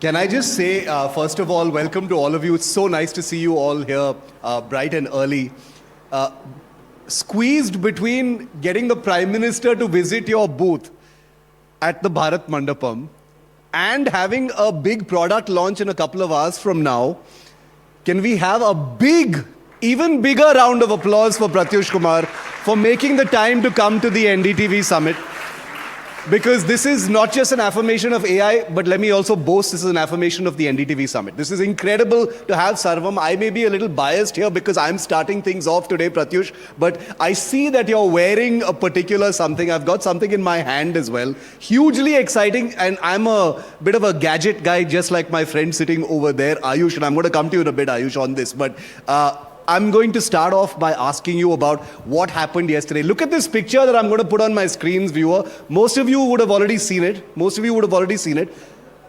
Can I just say, first of all, welcome to all of you. It's so nice to see you all here, bright and early. Squeezed between getting the Prime Minister to visit your booth at the Bharat Mandapam and having a big product launch in a couple of hours from now, can we have a big, even bigger round of applause for Pratyush Kumar for making the time to come to the NDTV Summit? Because this is not just an affirmation of AI, but let me also boast this is an affirmation of the NDTV Summit. This is incredible to have Sarvam. I may be a little biased here because I'm starting things off today, Pratyush, but I see that you're wearing a particular something. I've got something in my hand as well. Hugely exciting, and I'm a bit of a gadget guy, just like my friend sitting over there, Ayush, and I'm going to come to you in a bit, Ayush, on this. But I'm going to start off by asking you about what happened yesterday. Look at this picture that I'm going to put on my screens, viewer. Most of you would have already seen it.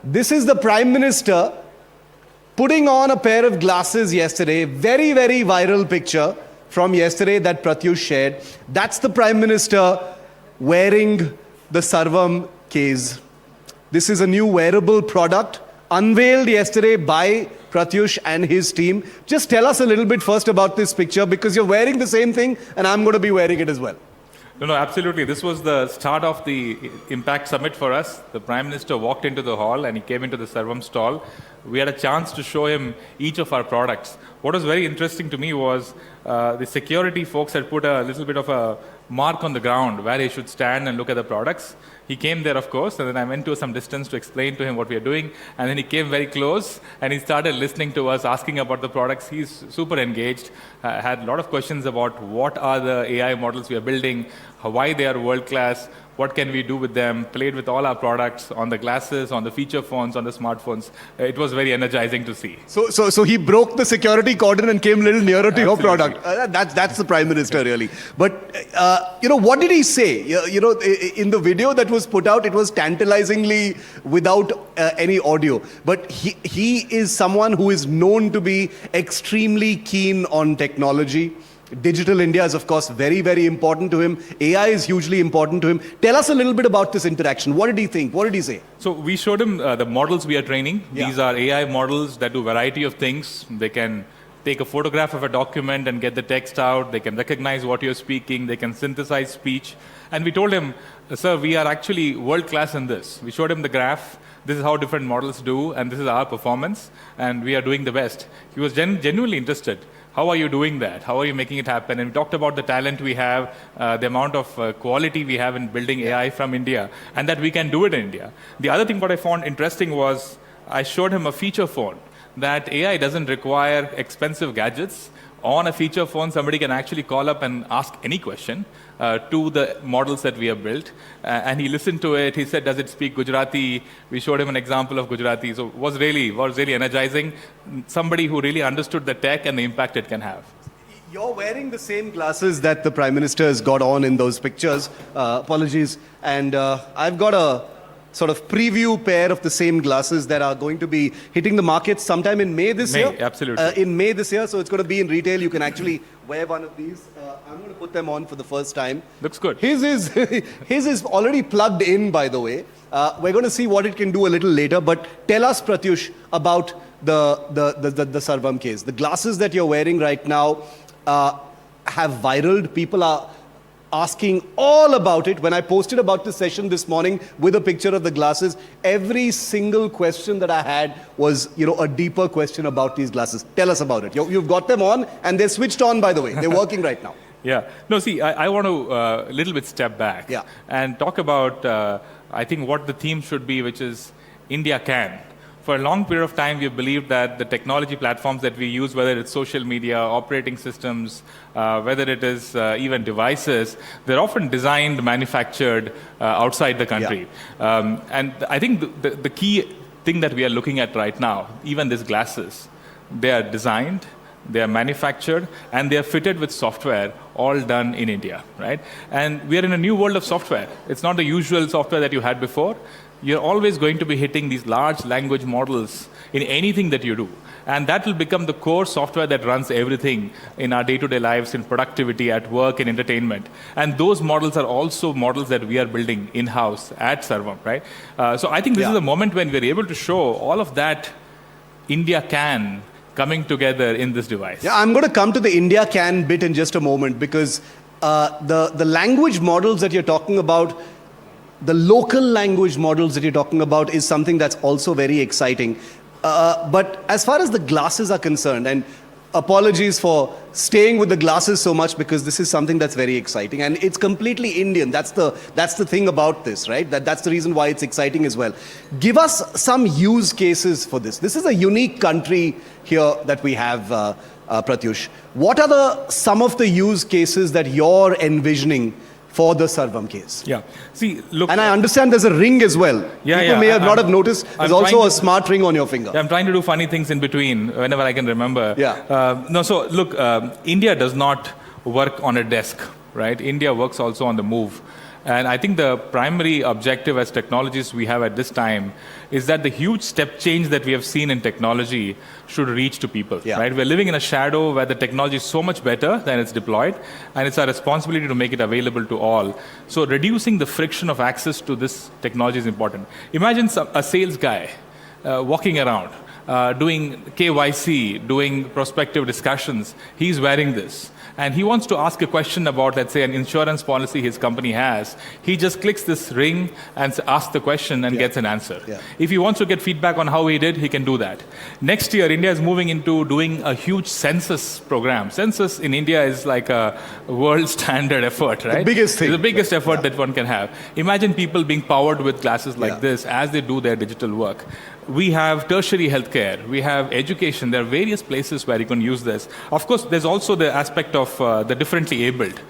This is the Prime Minister putting on a pair of glasses yesterday. Very, very viral picture from yesterday that Pratyush shared. That's the Prime Minister wearing the Sarvam case. This is a new wearable product unveiled yesterday by Pratyush and his team. Just tell us a little bit first about this picture, because you're wearing the same thing and I'm going to be wearing it as well. No, absolutely. This was the start of the Impact Summit for us. The Prime Minister walked into the hall and he came into the Sarvam stall. We had a chance to show him each of our products. What was very interesting to me was the security folks had put a little bit of a mark on the ground where he should stand and look at the products. He came there, of course, and then I went to some distance to explain to him what we are doing. And then he came very close and he started listening to us, asking about the products. He's super engaged, had a lot of questions about what are the AI models we are building, why they are world-class, what can we do with them, played with all our products on the glasses, on the feature phones, on the smartphones. It was very energizing to see. So he broke the security cordon and came a little nearer to your product. That's the Prime Minister, really. But, what did he say? In the video that was put out, it was tantalizingly without any audio. But he is someone who is known to be extremely keen on technology. Digital India is, of course, very, very important to him. AI is hugely important to him. Tell us a little bit about this interaction. What did he think? What did he say? So we showed him the models we are training. Yeah. These are AI models that do a variety of things. They can take a photograph of a document and get the text out. They can recognize what you're speaking. They can synthesize speech. And we told him, sir, we are actually world-class in this. We showed him the graph. This is how different models do, and this is our performance, and we are doing the best. He was genuinely interested. How are you doing that? How are you making it happen? And we talked about the talent we have, the amount of quality we have in building AI from India, and that we can do it in India. The other thing what I found interesting was I showed him a feature phone, that AI doesn't require expensive gadgets. On a feature phone, somebody can actually call up and ask any question to the models that we have built. And he listened to it. He said, does it speak Gujarati? We showed him an example of Gujarati. So it was really energizing. Somebody who really understood the tech and the impact it can have. You're wearing the same glasses that the Prime Minister has got on in those pictures. Apologies. And I've got a sort of preview pair of the same glasses that are going to be hitting the market sometime in May this year. Absolutely. In May this year, so it's going to be in retail. You can actually wear one of these. I'm going to put them on for the first time. Looks good. His is already plugged in, by the way. We're going to see what it can do a little later. But tell us, Pratyush, about the Sarvam case. The glasses that you're wearing right now have viraled. People are asking all about it. When I posted about this session this morning with a picture of the glasses, every single question that I had was, a deeper question about these glasses. Tell us about it. You've got them on, and they're switched on, by the way. They're working right now. Yeah. No, see, I want to a little bit step back and talk about, I think, what the theme should be, which is India can. For a long period of time, we've believed that the technology platforms that we use, whether it's social media, operating systems, whether it is even devices, they're often designed, manufactured outside the country. Yeah. And I think the key thing that we are looking at right now, even these glasses, they are designed, they are manufactured, and they are fitted with software, all done in India, right? And we are in a new world of software. It's not the usual software that you had before. you're always going to be hitting these large language models in anything that you do. And that will become the core software that runs everything in our day-to-day lives, in productivity, at work, and entertainment. And those models are also models that we are building in-house at Sarvam, right? So I think this is a moment when we're able to show all of that India can coming together in this device. Yeah, I'm going to come to the India can bit in just a moment, because the language models that you're talking about, the local language models that you're talking about, is something that's also very exciting. But as far as the glasses are concerned, and apologies for staying with the glasses so much, because this is something that's very exciting and it's completely Indian. That's the thing about this, right? That's the reason why it's exciting as well. Give us some use cases for this. This is a unique country here that we have, Pratyush. What are some of the use cases that you're envisioning for the Sarvam case? Yeah. See, look. And I understand there's a ring as well. Yeah, People may not have noticed. There's also a smart ring on your finger. I'm trying to do funny things in between whenever I can remember. Yeah. No, so look, India does not work on a desk, right? India works also on the move. And I think the primary objective as technologists we have at this time is that the huge step change that we have seen in technology should reach to people, right? We're living in a shadow where the technology is so much better than it's deployed, and it's our responsibility to make it available to all. So reducing the friction of access to this technology is important. Imagine a sales guy walking around, doing KYC, doing prospective discussions. He's wearing this. And he wants to ask a question about, let's say, an insurance policy his company has. He just clicks this ring and asks the question and gets an answer. If he wants to get feedback on how he did, he can do that. Next year, India is moving into doing a huge census program. Census in India is like a world standard effort, right? The biggest thing. It's the biggest effort that one can have. Imagine people being powered with glasses like this as they do their digital work. We have tertiary healthcare, we have education, there are various places where you can use this. Of course, there's also the aspect of the differently abled.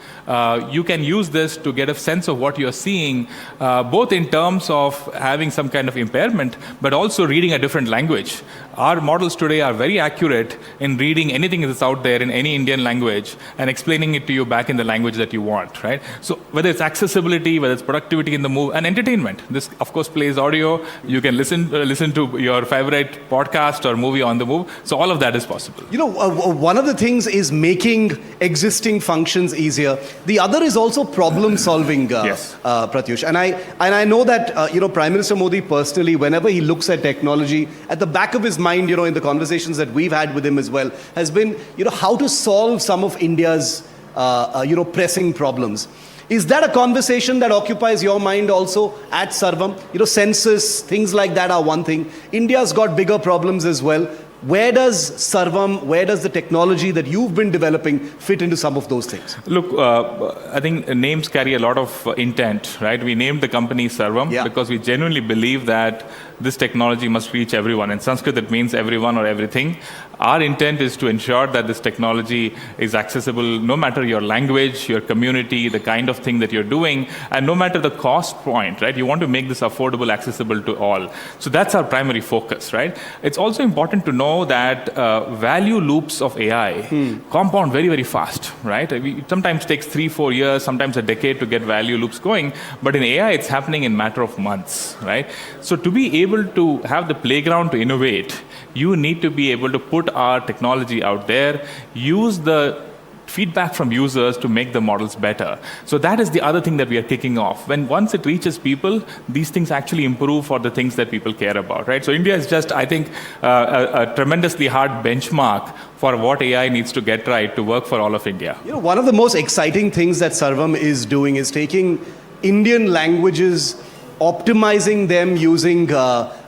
You can use this to get a sense of what you're seeing, both in terms of having some kind of impairment, but also reading a different language. Our models today are very accurate in reading anything that's out there in any Indian language and explaining it to you back in the language that you want, right? So whether it's accessibility, whether it's productivity in the move, and entertainment. This, of course, plays audio. You can listen to your favorite podcast or movie on the move. So all of that is possible. You know, one of the things is making existing functions easier. The other is also problem solving, Pratyush. And I know that Prime Minister Modi personally, whenever he looks at technology, at the back of his mind, in the conversations that we've had with him as well, has been how to solve some of India's pressing problems. Is that a conversation that occupies your mind also at Sarvam? Census, things like that are one thing. India's got bigger problems as well. Where does Sarvam, where does the technology that you've been developing fit into some of those things? Look, I think names carry a lot of intent, right? We named the company Sarvam because we genuinely believe that this technology must reach everyone. In Sanskrit, it means everyone or everything. Our intent is to ensure that this technology is accessible no matter your language, your community, the kind of thing that you're doing, and no matter the cost point, right? You want to make this affordable, accessible to all. So that's our primary focus, right? It's also important to know that value loops of AI compound very, very fast, right? It sometimes takes 3-4 years, sometimes a decade to get value loops going, but in AI, it's happening in a matter of months, right? So to be able to have the playground to innovate, you need to be able to put our technology out there, use the feedback from users to make the models better. So that is the other thing that we are kicking off. Once it reaches people, these things actually improve for the things that people care about, right? So India is just, I think, a tremendously hard benchmark for what AI needs to get right to work for all of India. One of the most exciting things that Sarvam is doing is taking Indian languages, optimizing them using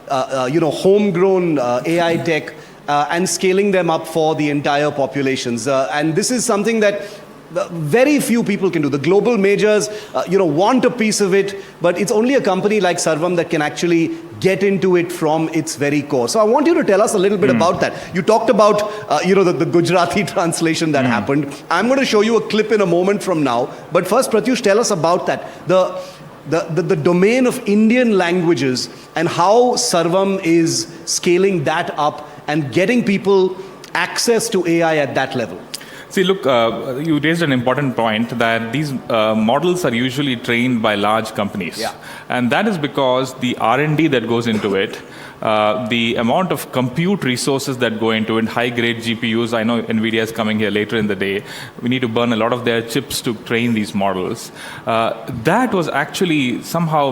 homegrown AI tech, and scaling them up for the entire populations. And this is something that very few people can do. The global majors, want a piece of it, but it's only a company like Sarvam that can actually get into it from its very core. So I want you to tell us a little bit about that. You talked about, the Gujarati translation that happened. I'm going to show you a clip in a moment from now. But first, Pratyush, tell us about that. The domain of Indian languages and how Sarvam is scaling that up and getting people access to AI at that level. See, look, you raised an important point that these models are usually trained by large companies. Yeah. And that is because the R&D that goes into it, the amount of compute resources that go into it, high-grade GPUs, I know NVIDIA is coming here later in the day, we need to burn a lot of their chips to train these models. That was actually somehow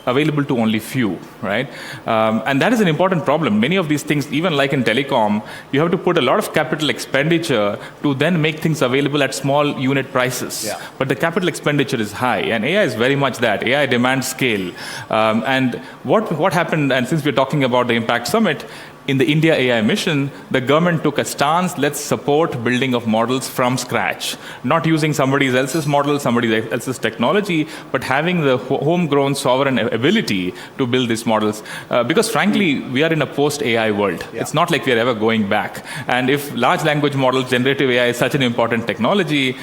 available to only few, right? And that is an important problem. Many of these things, even like in telecom, you have to put a lot of capital expenditure to then make things available at small unit prices. Yeah. But the capital expenditure is high, and AI is very much that. AI demands scale. And what happened, and since we're talking about the Impact Summit, in the India AI mission, the government took a stance, let's support building of models from scratch. Not using somebody else's model, somebody else's technology, but having the homegrown sovereign ability to build these models. Because frankly, we are in a post-AI world. Yeah. It's not like we're ever going back. And if large language models, generative AI is such an important technology,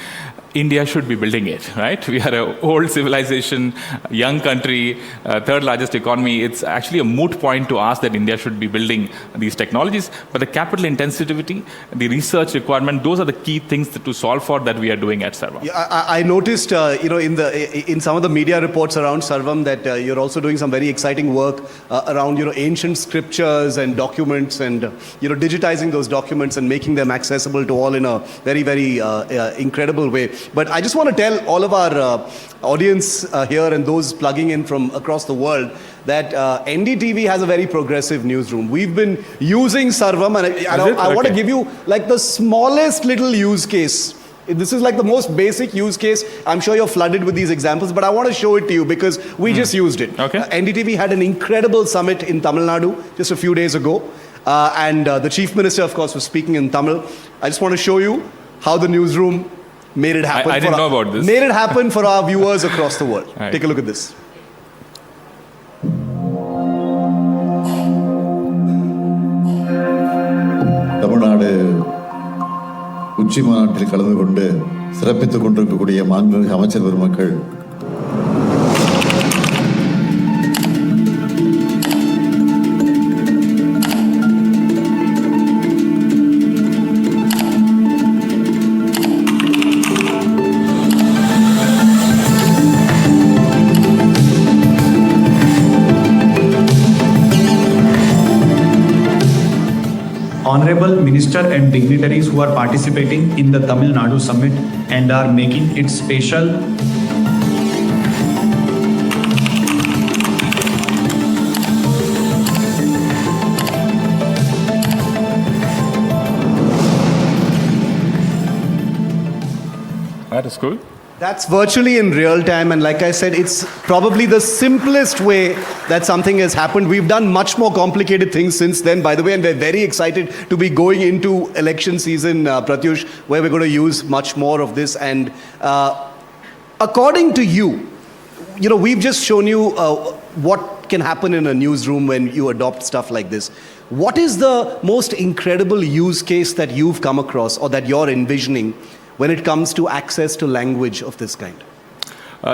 India should be building it, right? We are an old civilization, young country, third largest economy. It's actually a moot point to ask that India should be building these technologies. But the capital intensity, the research requirement, those are the key things to solve for that we are doing at Sarvam. Yeah, I noticed, in some of the media reports around Sarvam that you're also doing some very exciting work around, ancient scriptures and documents and, digitizing those documents and making them accessible to all in a very, very incredible way. But I just want to tell all of our audience here and those plugging in from across the world that NDTV has a very progressive newsroom. We've been using Sarvam, and I want to give you like the smallest little use case. This is like the most basic use case. I'm sure you're flooded with these examples, but I want to show it to you because we just used it. Okay. NDTV had an incredible summit in Tamil Nadu just a few days ago. And the Chief Minister, of course, was speaking in Tamil. I just want to show you how the newsroom made it happen. I didn't know about this. Made it happen for our viewers across the world. Right. Take a look at this. Tamil Nadu உச்சி மாநாட்டில் கலந்து கொண்டு சிறப்பித்துக் கொண்டிருக்கக்கூடிய மாண்புமிகு அமைச்சர் பெருமக்கள், Honorable Minister and dignitaries who are participating in the Tamil Nadu Summit and are making it special. That is cool. That's virtually in real time, and like I said, it's probably the simplest way that something has happened. We've done much more complicated things since then, by the way, and we're very excited to be going into election season, Pratyush, where we're going to use much more of this. And according to you, we've just shown you what can happen in a newsroom when you adopt stuff like this. What is the most incredible use case that you've come across or that you're envisioning when it comes to access to language of this kind?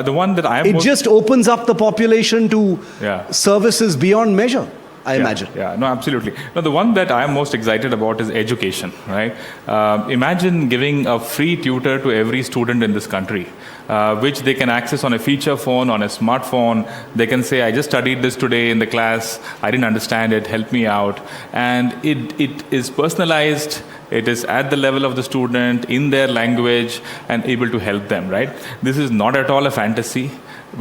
The one that I am... It just opens up the population to services beyond measure, I imagine. Yeah, no, absolutely. No, the one that I am most excited about is education, right? Imagine giving a free tutor to every student in this country, which they can access on a feature phone, on a smartphone. They can say, I just studied this today in the class, I didn't understand it, help me out. And it is personalized. It is at the level of the student, in their language, and able to help them, right? This is not at all a fantasy.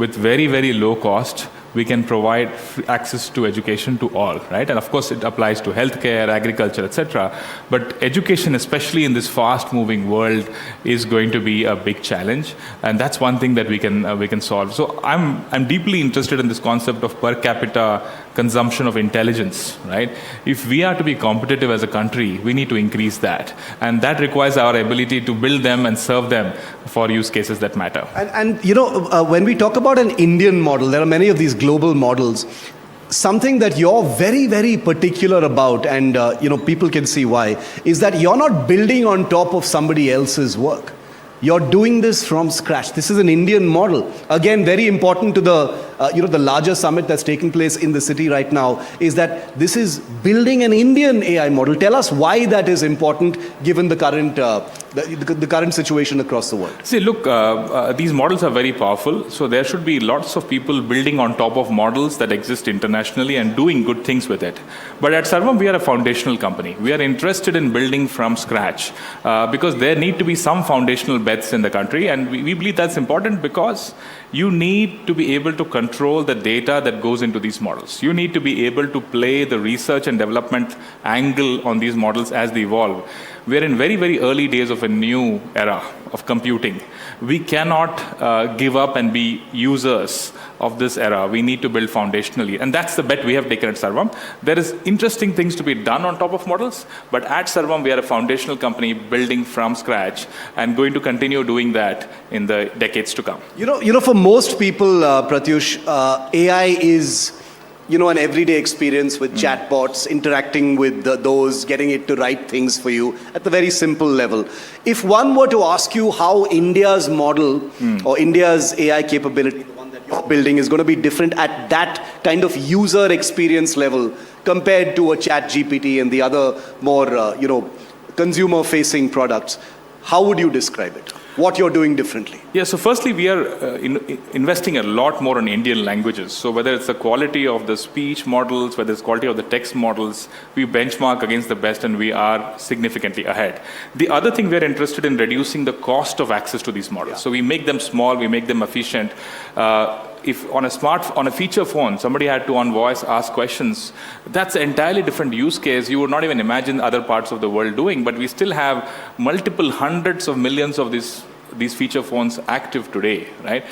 With very, very low cost, we can provide access to education to all, right? And of course, it applies to healthcare, agriculture, etc. But education, especially in this fast-moving world, is going to be a big challenge, and that's one thing that we can solve. So I'm deeply interested in this concept of per capita consumption of intelligence, right? If we are to be competitive as a country, we need to increase that, and that requires our ability to build them and serve them for use cases that matter. And when we talk about an Indian model, there are many of these global models. Something that you're very, very particular about, and people can see why, is that you're not building on top of somebody else's work. You're doing this from scratch. This is an Indian model. Again, very important to the larger summit that's taking place in the city right now, is that this is building an Indian AI model. Tell us why that is important given the current the current situation across the world? See, look, these models are very powerful, so there should be lots of people building on top of models that exist internationally and doing good things with it. But at Sarvam, we are a foundational company. We are interested in building from scratch because there need to be some foundational bets in the country, and we believe that's important because you need to be able to control the data that goes into these models. You need to be able to play the research and development angle on these models as they evolve. We're in very, very early days of a new era of computing. We cannot give up and be users of this era. We need to build foundationally. And that's the bet we have taken at Sarvam. There is interesting things to be done on top of models, but at Sarvam, we are a foundational company building from scratch and going to continue doing that in the decades to come. You know, for most people, Pratyush, AI is an everyday experience with chatbots, interacting with those, getting it to write things for you at the very simple level. If one were to ask you how India's model or India's AI capability, the one that you're building, is going to be different at that kind of user experience level compared to a chat GPT and the other more, consumer-facing products, how would you describe it? What you're doing differently? Yeah, so firstly, we are investing a lot more on Indian languages. So whether it's the quality of the speech models, whether it's quality of the text models, we benchmark against the best and we are significantly ahead. The other thing we're interested in reducing the cost of access to these models. Yeah. So we make them small, we make them efficient. If on a feature phone, somebody had to on voice ask questions, that's an entirely different use case. You would not even imagine other parts of the world doing, but we still have multiple hundreds of millions of these feature phones active today, right?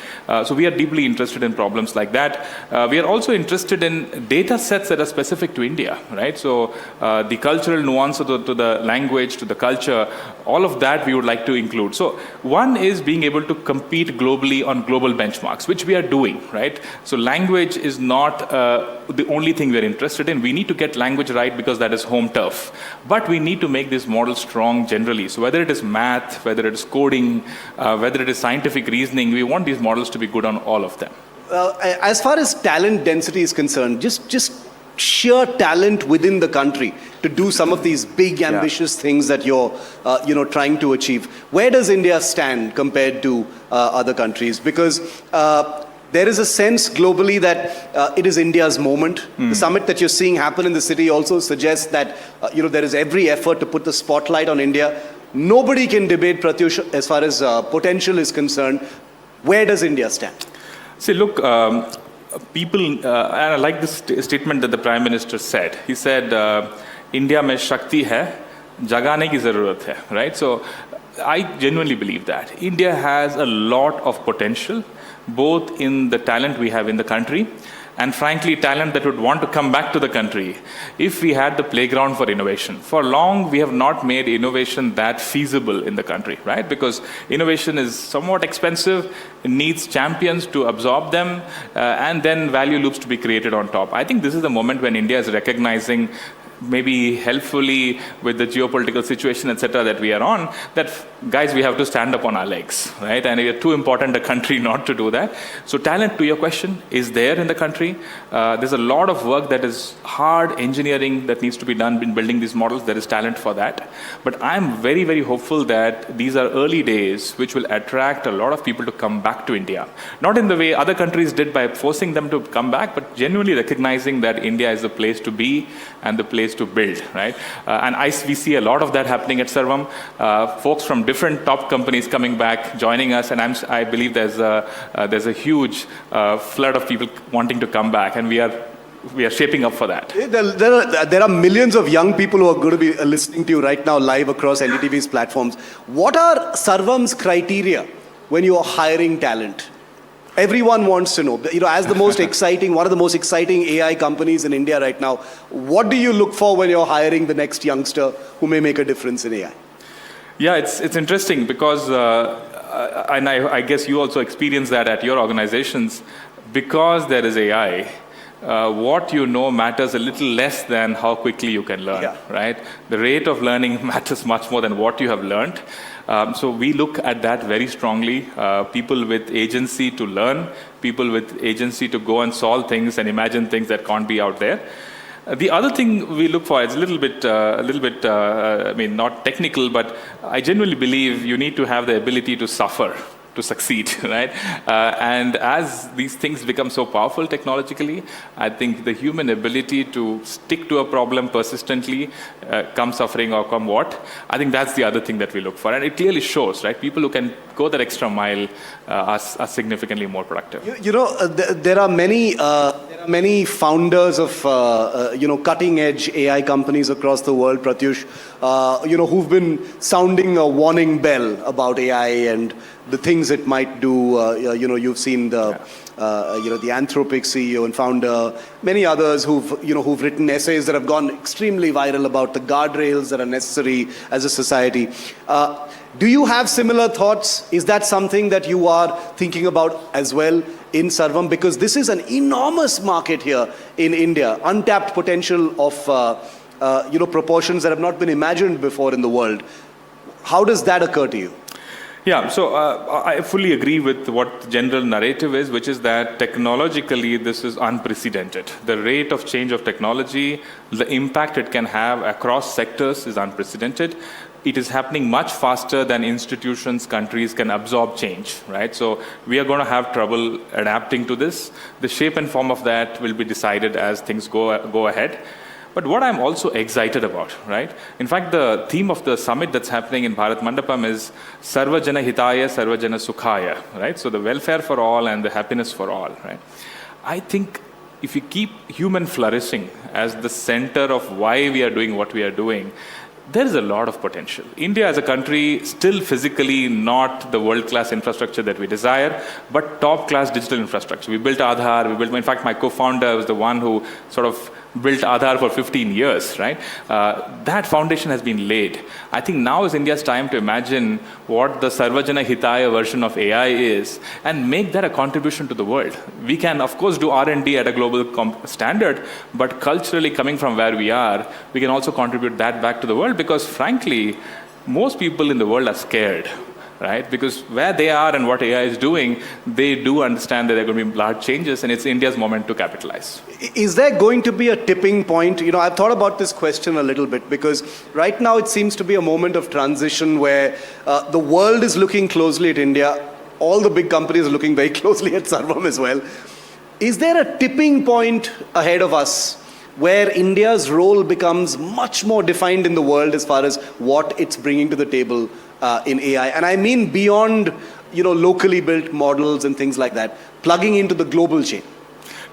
So we are deeply interested in problems like that. We are also interested in data sets that are specific to India, right? So the cultural nuance to the language, to the culture, all of that we would like to include. So one is being able to compete globally on global benchmarks, which we are doing, right? So language is not the only thing we're interested in. We need to get language right because that is home turf. But we need to make this model strong generally. So whether it is math, whether it is coding, whether it is scientific reasoning, we want these models to be good on all of them. As far as talent density is concerned, just sheer talent within the country to do some of these big, ambitious things that you're, trying to achieve. Where does India stand compared to other countries? Because there is a sense globally that it is India's moment. The summit that you're seeing happen in the city also suggests that there is every effort to put the spotlight on India. Nobody can debate, Pratyush, as far as potential is concerned. Where does India stand? See, look, people, and I like this statement that the Prime Minister said. He said, India mein shakti hai, jagane ki zarurat hai, right? So I genuinely believe that. India has a lot of potential, both in the talent we have in the country, and frankly, talent that would want to come back to the country if we had the playground for innovation. For long, we have not made innovation that feasible in the country, right? Because innovation is somewhat expensive, it needs champions to absorb them, and then value loops to be created on top. I think this is the moment when India is recognizing, maybe helpfully with the geopolitical situation, etc., that we are on, that guys, we have to stand up on our legs, right? And we are too important a country not to do that. So talent, to your question, is there in the country. There's a lot of work that is hard engineering that needs to be done in building these models. There is talent for that. But I'm very, very hopeful that these are early days which will attract a lot of people to come back to India. Not in the way other countries did by forcing them to come back, but genuinely recognizing that India is the place to be and the place to build, right? We see a lot of that happening at Sarvam. Folks from different top companies coming back, joining us, and I believe there's a huge flood of people wanting to come back, and we are shaping up for that. There are millions of young people who are going to be listening to you right now live across NDTV's platforms. What are Sarvam's criteria when you are hiring talent? Everyone wants to know, as the most exciting, one of the most exciting AI companies in India right now, what do you look for when you're hiring the next youngster who may make a difference in AI? Yeah, it's interesting because, and I guess you also experience that at your organizations, because there is AI, what you know matters a little less than how quickly you can learn, right? The rate of learning matters much more than what you have learned. So we look at that very strongly. People with agency to learn, people with agency to go and solve things and imagine things that can't be out there. The other thing we look for is a little bit, I mean, not technical, but I genuinely believe you need to have the ability to suffer to succeed, right? And as these things become so powerful technologically, I think the human ability to stick to a problem persistently, come suffering or come what, I think that's the other thing that we look for. And it clearly shows, right? People who can go that extra mile are significantly more productive. There are many founders of cutting edge AI companies across the world, Pratyush, who've been sounding a warning bell about AI and the things it might do. You've seen the Anthropic CEO and founder, many others who've written essays that have gone extremely viral about the guardrails that are necessary as a society. Do you have similar thoughts? Is that something that you are thinking about as well in Sarvam? Because this is an enormous market here in India, untapped potential of proportions that have not been imagined before in the world. How does that occur to you? Yeah, so I fully agree with what the general narrative is, which is that technologically this is unprecedented. The rate of change of technology, the impact it can have across sectors is unprecedented. It is happening much faster than institutions, countries can absorb change, right? So we are going to have trouble adapting to this. The shape and form of that will be decided as things go ahead. But what I'm also excited about, right? In fact, the theme of the summit that's happening in Bharat Mandapam is Sarva Jana Hitaya, Sarva Jana Sukhaya, right? So the welfare for all and the happiness for all, right? I think if you keep human flourishing as the center of why we are doing what we are doing, there is a lot of potential. India as a country, still physically not the world-class infrastructure that we desire, but top-class digital infrastructure. We built Aadhaar, in fact, my co-founder was the one who sort of built Aadhaar for 15 years, right? That foundation has been laid. I think now is India's time to imagine what the Sarvajana Hitaya version of AI is and make that a contribution to the world. We can, of course, do R&D at a global standard, but culturally coming from where we are, we can also contribute that back to the world because, frankly, most people in the world are scared. Right? Because where they are and what AI is doing, they do understand that there are going to be large changes and it's India's moment to capitalize. Is there going to be a tipping point? I've thought about this question a little bit because right now it seems to be a moment of transition where the world is looking closely at India. All the big companies are looking very closely at Sarvam as well. Is there a tipping point ahead of us where India's role becomes much more defined in the world as far as what it's bringing to the table in AI? And I mean beyond, locally built models and things like that, plugging into the global chain.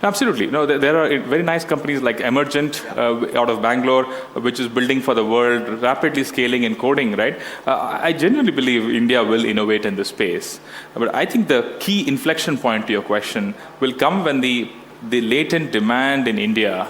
Absolutely. No, there are very nice companies like Emergent out of Bangalore, which is building for the world, rapidly scaling in coding, right? I genuinely believe India will innovate in this space. But I think the key inflection point to your question will come when the latent demand in India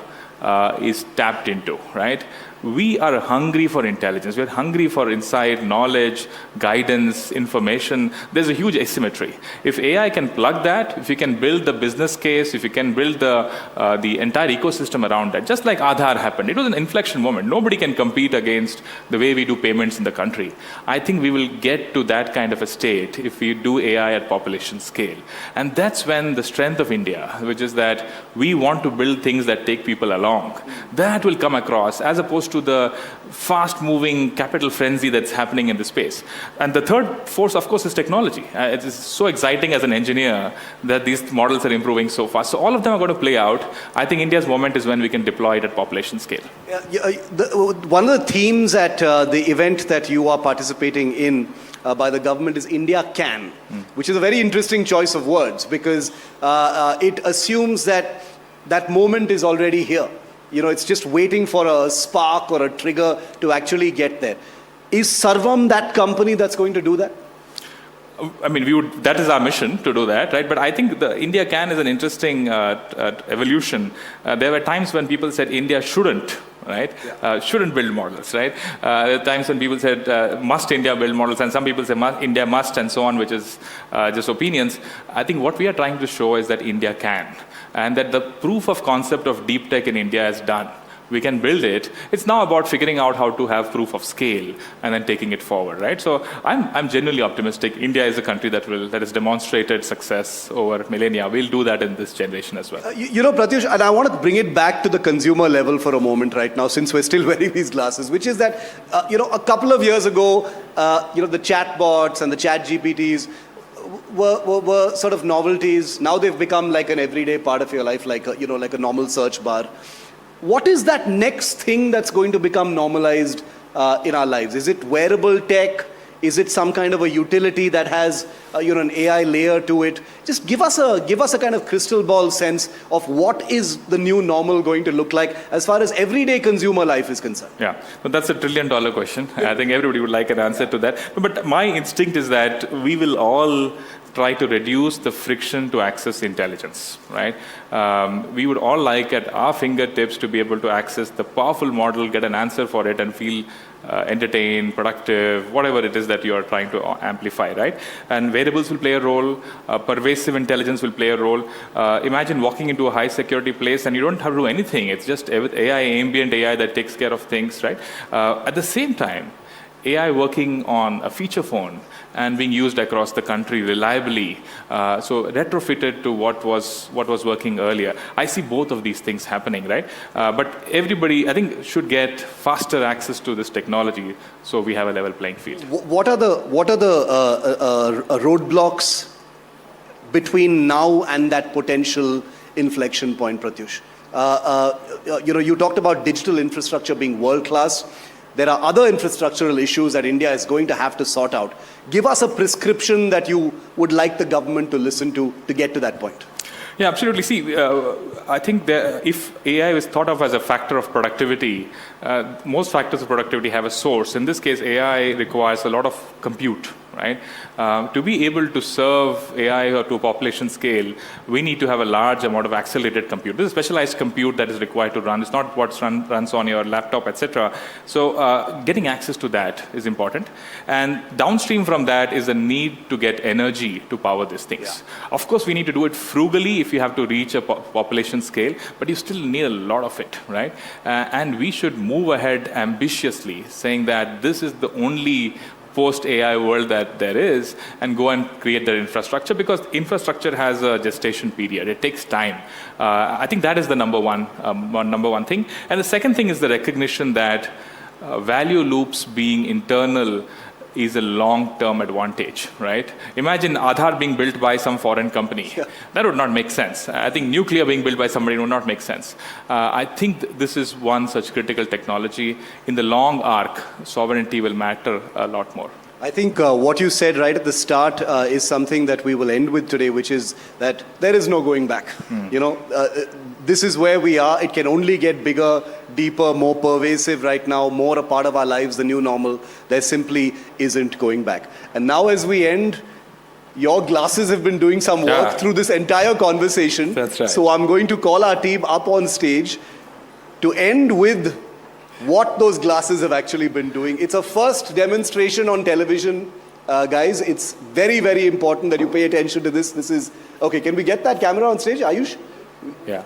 is tapped into, right? We are hungry for intelligence. We're hungry for insight, knowledge, guidance, information. There's a huge asymmetry. If AI can plug that, if you can build the business case, if you can build the entire ecosystem around that, just like Aadhaar happened, it was an inflection moment. Nobody can compete against the way we do payments in the country. I think we will get to that kind of a state if we do AI at population scale. And that's when the strength of India, which is that we want to build things that take people along, that will come across as opposed to the fast-moving capital frenzy that's happening in the space. And the third force, of course, is technology. It is so exciting as an engineer that these models are improving so fast. So all of them are going to play out. I think India's moment is when we can deploy it at population scale. One of the themes at the event that you are participating in by the government is India Can, which is a very interesting choice of words because it assumes that that moment is already here. It's just waiting for a spark or a trigger to actually get there. Is Sarvam that company that's going to do that? I mean, that is our mission to do that, right? But I think the India Can is an interesting evolution. There were times when people said India shouldn't, right? Yeah. Shouldn't build models, right? There were times when people said, must India build models? And some people say, India must, and so on, which is just opinions. I think what we are trying to show is that India can. And that the proof of concept of deep tech in India is done. we can build it. It's now about figuring out how to have proof of scale and then taking it forward, right? So I'm genuinely optimistic. India is a country that has demonstrated success over millennia. We'll do that in this generation as well. You know, Pratyush, and I want to bring it back to the consumer level for a moment right now, since we're still wearing these glasses, which is that, a couple of years ago, the chatbots and the chat GPTs were sort of novelties. Now they've become like an everyday part of your life, like a normal search bar. What is that next thing that's going to become normalized in our lives? Is it wearable tech? Is it some kind of a utility that has an AI layer to it? Just give us a kind of crystal ball sense of what is the new normal going to look like as far as everyday consumer life is concerned. Yeah, but that's $1 trillion question. I think everybody would like an answer to that. But my instinct is that we will all try to reduce the friction to access intelligence, right? We would all like at our fingertips to be able to access the powerful model, get an answer for it, and feel entertained, productive, whatever it is that you are trying to amplify, right? And variables will play a role, pervasive intelligence will play a role. Imagine walking into a high security place and you don't have to do anything. It's just AI, ambient AI that takes care of things, right? At the same time, AI working on a feature phone and being used across the country reliably, so retrofitted to what was working earlier. I see both of these things happening, right? But everybody, I think, should get faster access to this technology, so we have a level playing field. What are the roadblocks between now and that potential inflection point, Pratyush? You talked about digital infrastructure being world class. There are other infrastructural issues that India is going to have to sort out. Give us a prescription that you would like the government to listen to get to that point. Yeah, absolutely. See, I think that if AI is thought of as a factor of productivity, most factors of productivity have a source. In this case, AI requires a lot of compute, right? To be able to serve AI or to a population scale, we need to have a large amount of accelerated compute. This is specialized compute that is required to run. It's not what runs on your laptop, etc. So getting access to that is important. And downstream from that is the need to get energy to power these things. Yeah. Of course, we need to do it frugally if you have to reach a population scale, but you still need a lot of it, right? And we should move ahead ambitiously, saying that this is the only post-AI world that there is, and go and create the infrastructure, because infrastructure has a gestation period. It takes time. I think that is the number one thing. And the second thing is the recognition that value loops being internal is a long-term advantage, right? Imagine Aadhaar being built by some foreign company. Yeah. That would not make sense. I think nuclear being built by somebody would not make sense. I think this is one such critical technology. In the long arc, sovereignty will matter a lot more. I think what you said right at the start is something that we will end with today, which is that there is no going back. This is where we are. It can only get bigger, deeper, more pervasive right now, more a part of our lives, the new normal. There simply isn't going back. And now as we end, your glasses have been doing some work through this entire conversation. That's right. So I'm going to call our team up on stage to end with what those glasses have actually been doing. It's a first demonstration on television, guys. It's very, very important that you pay attention to this. This is, okay, can we get that camera on stage, Ayush? Yeah.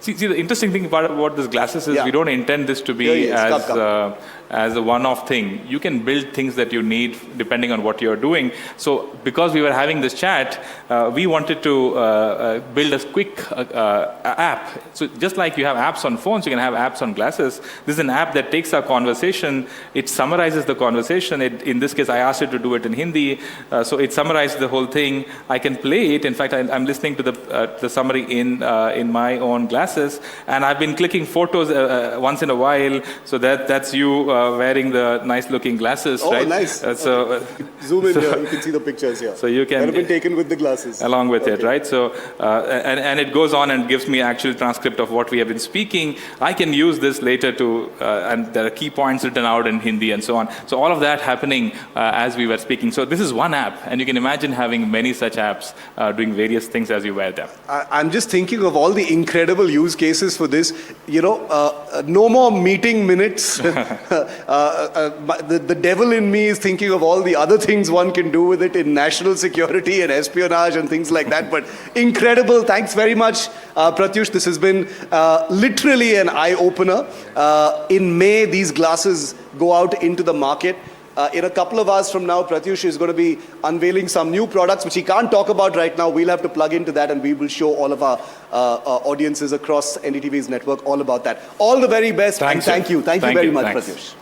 See, the interesting thing about what these glasses is, we don't intend this to be as a one-off thing. You can build things that you need depending on what you're doing. So because we were having this chat, we wanted to build a quick app. So just like you have apps on phones, you can have apps on glasses. This is an app that takes our conversation, it summarizes the conversation. In this case, I asked it to do it in Hindi. So it summarizes the whole thing. I can play it. In fact, I'm listening to the summary in my own glasses. And I've been clicking photos once in a while. So that's you wearing the nice-looking glasses, right? Oh, nice. Zoom in here. You can see the pictures here. So you can. That have been taken with the glasses. Along with it, right? So, and it goes on and gives me an actual transcript of what we have been speaking. I can use this later to, and there are key points written out in Hindi and so on. So all of that happening as we were speaking. So this is one app, and you can imagine having many such apps doing various things as you wear them. I'm just thinking of all the incredible use cases for this. No more meeting minutes. the devil in me is thinking of all the other things one can do with it in national security and espionage and things like that. But incredible. Thanks very much, Pratyush. This has been literally an eye-opener. In May, these glasses go out into the market. In a couple of hours from now, Pratyush is going to be unveiling some new products, which he can't talk about right now. We'll have to plug into that, and we will show all of our audiences across NDTV's network all about that. All the very best, and thank you. Thank you very much, Pratyush.